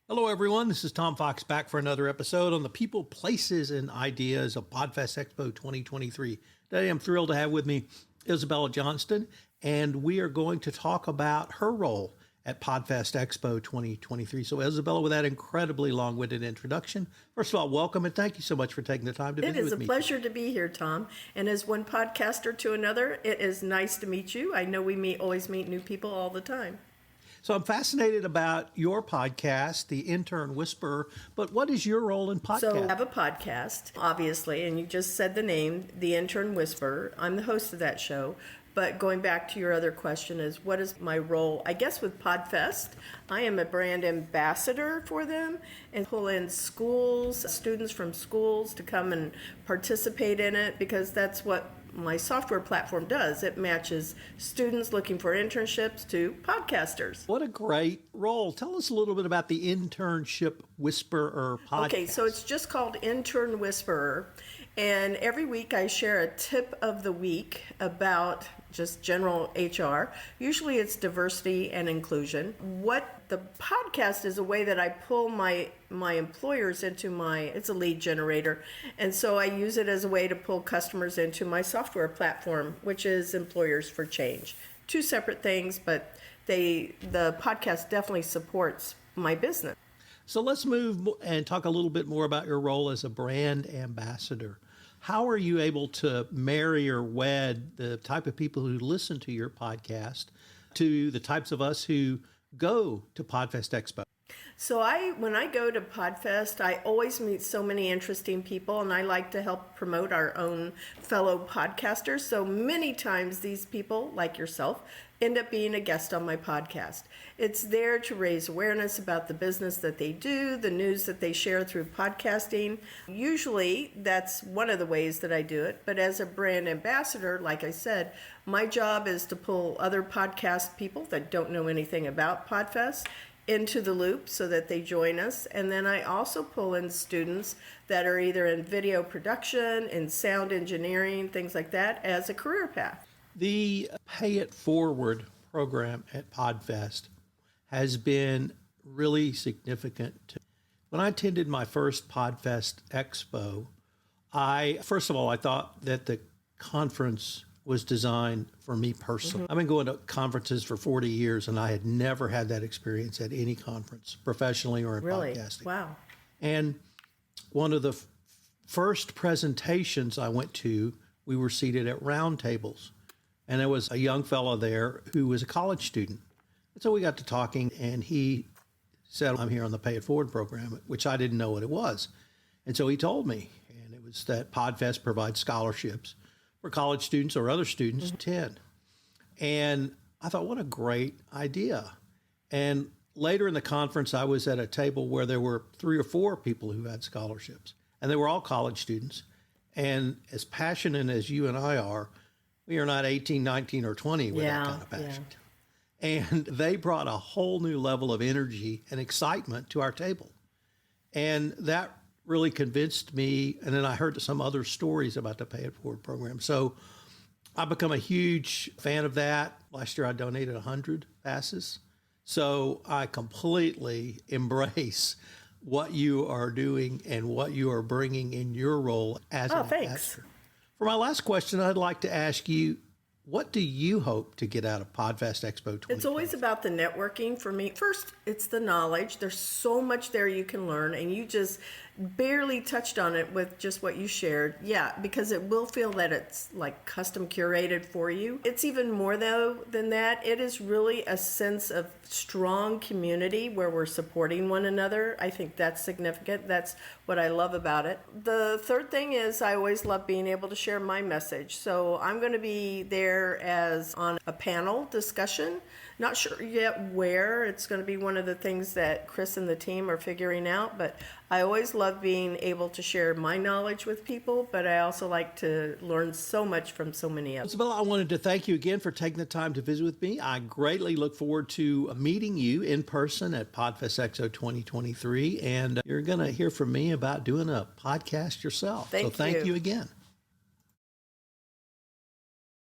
Hello, everyone. This is Tom Fox back for another episode on the people, places, and ideas of PodFest Expo 2023. Today, I'm thrilled to have with me Isabella Johnston, and we are going to talk about her role at PodFest Expo 2023. So, Isabella, with that incredibly long-winded introduction, first of all, welcome and thank you so much for taking the time to visit with me. It is a pleasure to be here, Tom. And as one podcaster to another, it is nice to meet you. I know we always meet new people all the time. So I'm fascinated about your podcast, the Intern Whisperer, but what is your role in podcast? So I have a podcast, obviously, and you just said the name, the Intern Whisperer. I'm the host of that show. But going back to your other question is, what is my role? I guess with PodFest, I am a brand ambassador for them and pull in schools, students from schools to come and participate in it because that's what my software platform does. It matches students looking for internships to podcasters. What a great role. Tell us a little bit about the Internship Whisperer podcast. Okay, so it's just called Intern Whisperer. And every week I share a tip of the week about just general HR. Usually it's diversity and inclusion. What the podcast is a way that I pull my employers into it's a lead generator. And so I use it as a way to pull customers into my software platform, which is Employers for Change. Two separate things, but the podcast definitely supports my business. So let's move and talk a little bit more about your role as a brand ambassador. How are you able to marry or wed the type of people who listen to your podcast to the types of us who go to PodFest Expo? So when I go to PodFest, I always meet so many interesting people, and I like to help promote our own fellow podcasters. So many times these people, like yourself, end up being a guest on my podcast. It's there to raise awareness about the business that they do, the news that they share through podcasting. Usually that's one of the ways that I do it. But as a brand ambassador, like I said, my job is to pull other podcast people that don't know anything about PodFest into the loop so that they join us. And then I also pull in students that are either in video production, in sound engineering, things like that, as a career path. The Pay It Forward program at PodFest has been really significant. When I attended my first PodFest Expo, first of all, I thought that the conference was designed for me personally. Mm-hmm. I've been going to conferences for 40 years, and I had never had that experience at any conference, professionally or in podcasting. Wow. And one of the first presentations I went to, we were seated at round tables, and there was a young fellow there who was a college student. And so we got to talking, and he said, I'm here on the Pay It Forward program, which I didn't know what it was. And so he told me, and it was that PodFest provides scholarships for college students or other students to attend. And I thought, what a great idea. And later in the conference, I was at a table where there were 3 or 4 people who had scholarships, and they were all college students. And as passionate as you and I are, we are not 18, 19, or 20 with that kind of passion. Yeah. And they brought a whole new level of energy and excitement to our table. And that really convinced me. And then I heard some other stories about the Pay It Forward program. So I've become a huge fan of that. Last year I donated 100 passes. So I completely embrace what you are doing and what you are bringing in your role as an ambassador. For my last question, I'd like to ask you, what do you hope to get out of PodFest Expo 2020? It's always about the networking for me. First, it's the knowledge. There's so much there you can learn, and you just barely touched on it with just what you shared. Yeah, because it will feel that it's like custom curated for you. It's even more though than that. It is really a sense of strong community where we're supporting one another. I think that's significant. That's what I love about it. The third thing is I always love being able to share my message. So I'm going to be there as on a panel discussion. Not sure yet where. It's going to be one of the things that Chris and the team are figuring out, but I always love being able to share my knowledge with people, but I also like to learn so much from so many others. Isabella, I wanted to thank you again for taking the time to visit with me. I greatly look forward to meeting you in person at PodFest Expo 2023, and you're going to hear from me about doing a podcast yourself. Thank you again.